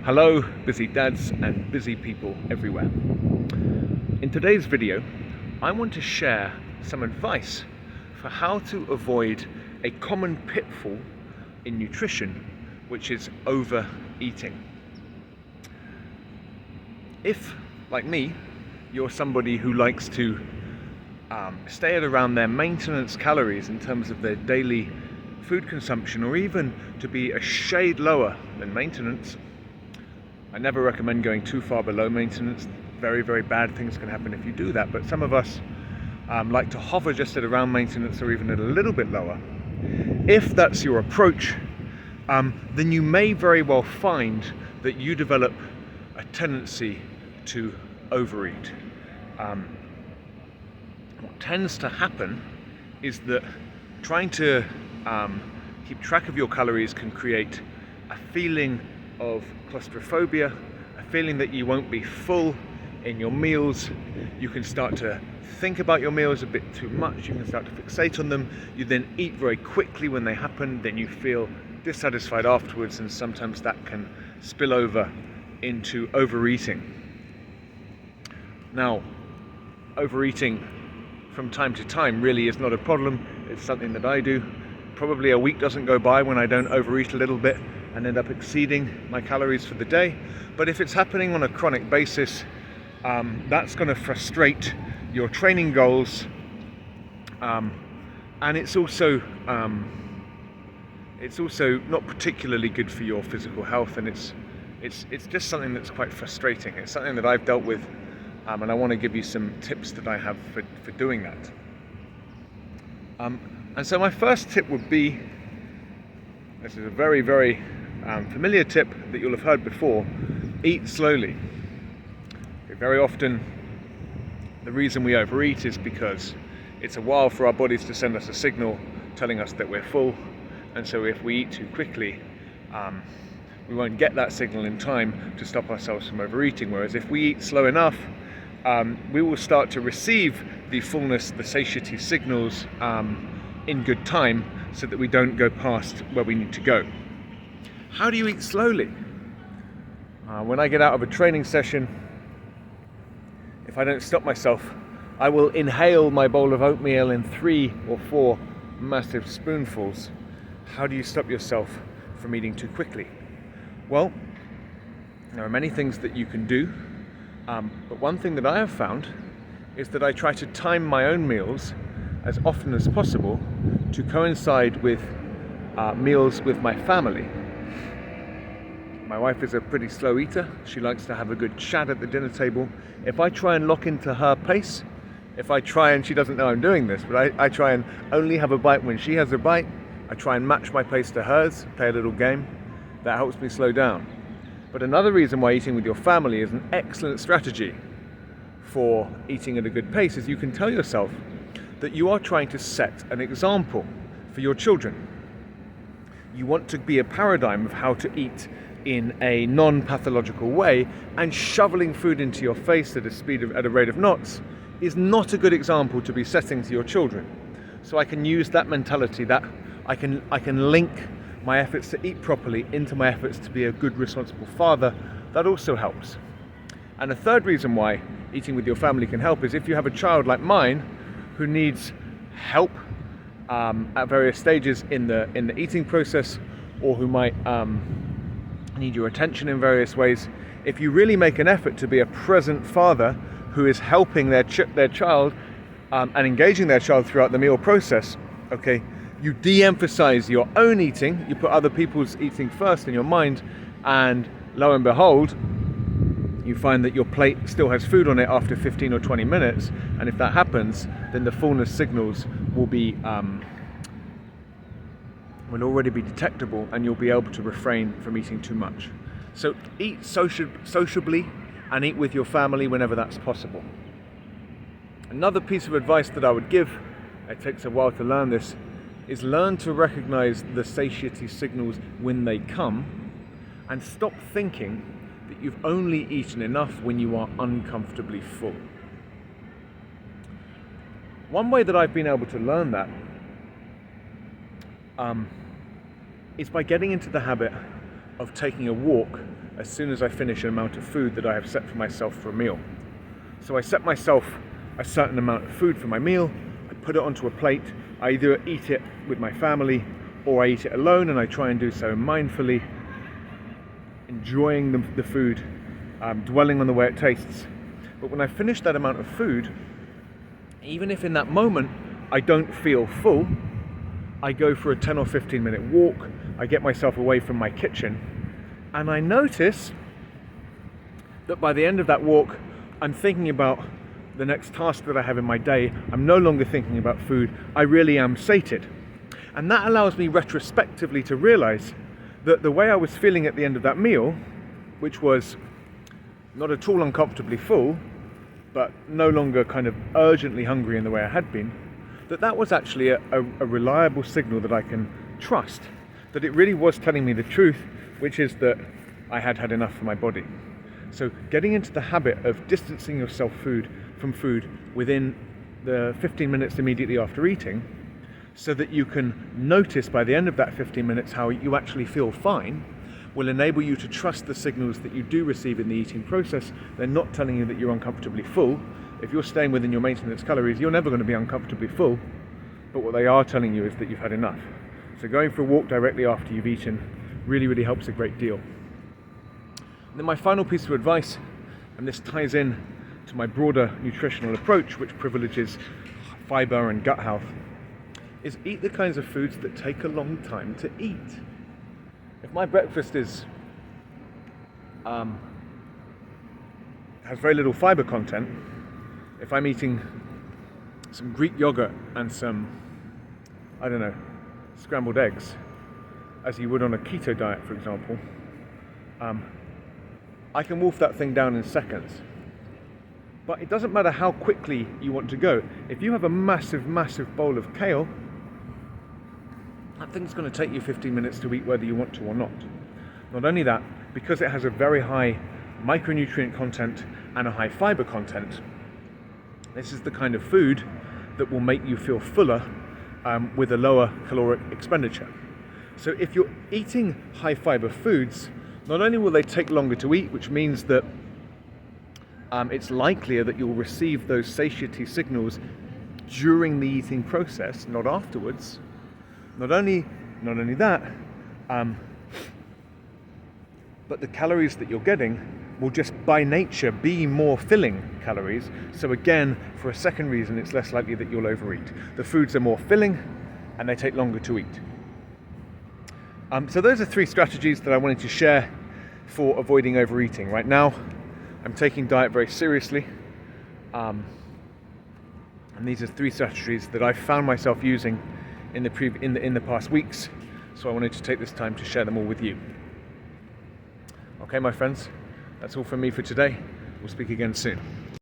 Hello, busy dads and busy people everywhere. In today's video, I want to share some advice for how to avoid a common pitfall in nutrition, which is overeating. If, like me, you're somebody who likes to stay at around their maintenance calories in terms of their daily food consumption, or even to be a shade lower than maintenance, I never recommend going too far below maintenance. Very, very bad things can happen if you do that, but some of us like to hover just at around maintenance or even at a little bit lower. If that's your approach, then you may very well find that you develop a tendency to overeat. What tends to happen is that trying to keep track of your calories can create a feeling of claustrophobia, a feeling that you won't be full in your meals. You can start to think about your meals a bit too much, you can start to fixate on them, you then eat very quickly when they happen, then you feel dissatisfied afterwards, and sometimes that can spill over into overeating. Now, overeating from time to time really is not a problem. It's something that I do. Probably a week doesn't go by when I don't overeat a little bit and end up exceeding my calories for the day. But if it's happening on a chronic basis, that's going to frustrate your training goals, and it's also not particularly good for your physical health, and it's just something that's quite frustrating. It's something that I've dealt with, and I want to give you some tips that I have for doing that. And so my first tip would be, this is a very, very familiar tip that you'll have heard before: eat slowly. Very often the reason we overeat is because it's a while for our bodies to send us a signal telling us that we're full, and so if we eat too quickly, we won't get that signal in time to stop ourselves from overeating. Whereas if we eat slow enough, we will start to receive the fullness, the satiety signals in good time, so that we don't go past where we need to go. How do you eat slowly? When I get out of a training session, if I don't stop myself, I will inhale my bowl of oatmeal in 3 or 4 massive spoonfuls. How do you stop yourself from eating too quickly? Well, there are many things that you can do, but one thing that I have found is that I try to time my own meals as often as possible to coincide with meals with my family. My wife is a pretty slow eater. She likes to have a good chat at the dinner table. If I try and lock into her pace, she doesn't know I'm doing this, but I try and only have a bite when she has a bite. I try and match my pace to hers, play a little game. That helps me slow down. But another reason why eating with your family is an excellent strategy for eating at a good pace is you can tell yourself that you are trying to set an example for your children. You want to be a paradigm of how to eat in a non-pathological way, and shoveling food into your face at a rate of knots is not a good example to be setting to your children. So I can use that mentality, that I can link my efforts to eat properly into my efforts to be a good, responsible father. That also helps. And a third reason why eating with your family can help is if you have a child like mine who needs help at various stages in the eating process, or who might need your attention in various ways. If you really make an effort to be a present father who is helping their child and engaging their child throughout the meal process, okay, you de-emphasize your own eating, you put other people's eating first in your mind, and lo and behold, you find that your plate still has food on it after 15 or 20 minutes, and if that happens, then the fullness signals will already be detectable, and you'll be able to refrain from eating too much. So eat sociably and eat with your family whenever that's possible. Another piece of advice that I would give, it takes a while to learn this, is learn to recognize the satiety signals when they come, and stop thinking that you've only eaten enough when you are uncomfortably full. One way that I've been able to learn that is by getting into the habit of taking a walk as soon as I finish an amount of food that I have set for myself for a meal. So I set myself a certain amount of food for my meal, I put it onto a plate, I either eat it with my family or I eat it alone, and I try and do so mindfully, enjoying the food, dwelling on the way it tastes. But when I finish that amount of food, even if in that moment I don't feel full, I go for a 10 or 15 minute walk, I get myself away from my kitchen, and I notice that by the end of that walk, I'm thinking about the next task that I have in my day. I'm no longer thinking about food, I really am sated. And that allows me retrospectively to realize that the way I was feeling at the end of that meal, which was not at all uncomfortably full, but no longer kind of urgently hungry in the way I had been, that was actually a reliable signal that I can trust, that it really was telling me the truth, which is that I had had enough for my body. So getting into the habit of distancing yourself from food within the 15 minutes immediately after eating, so that you can notice by the end of that 15 minutes how you actually feel fine, will enable you to trust the signals that you do receive in the eating process. They're not telling you that you're uncomfortably full. If you're staying within your maintenance calories, you're never going to be uncomfortably full, but what they are telling you is that you've had enough. So going for a walk directly after you've eaten really, really helps a great deal. And then my final piece of advice, and this ties in to my broader nutritional approach, which privileges fiber and gut health, is eat the kinds of foods that take a long time to eat. If my breakfast has very little fiber content, if I'm eating some Greek yogurt and some, scrambled eggs, as you would on a keto diet, for example, I can wolf that thing down in seconds. But it doesn't matter how quickly you want to go. If you have a massive, massive bowl of kale, that thing's going to take you 15 minutes to eat whether you want to or not. Not only that, because it has a very high micronutrient content and a high fiber content, this is the kind of food that will make you feel fuller with a lower caloric expenditure. So if you're eating high fiber foods, not only will they take longer to eat, which means that it's likelier that you'll receive those satiety signals during the eating process, not afterwards. Not only that, but the calories that you're getting will just by nature be more filling calories. So again, for a second reason, it's less likely that you'll overeat. The foods are more filling and they take longer to eat. So those are 3 strategies that I wanted to share for avoiding overeating. Right now, I'm taking diet very seriously. And these are 3 strategies that I've found myself using in the past weeks, so I wanted to take this time to share them all with you. Okay, my friends, that's all from me for today. We'll speak again soon.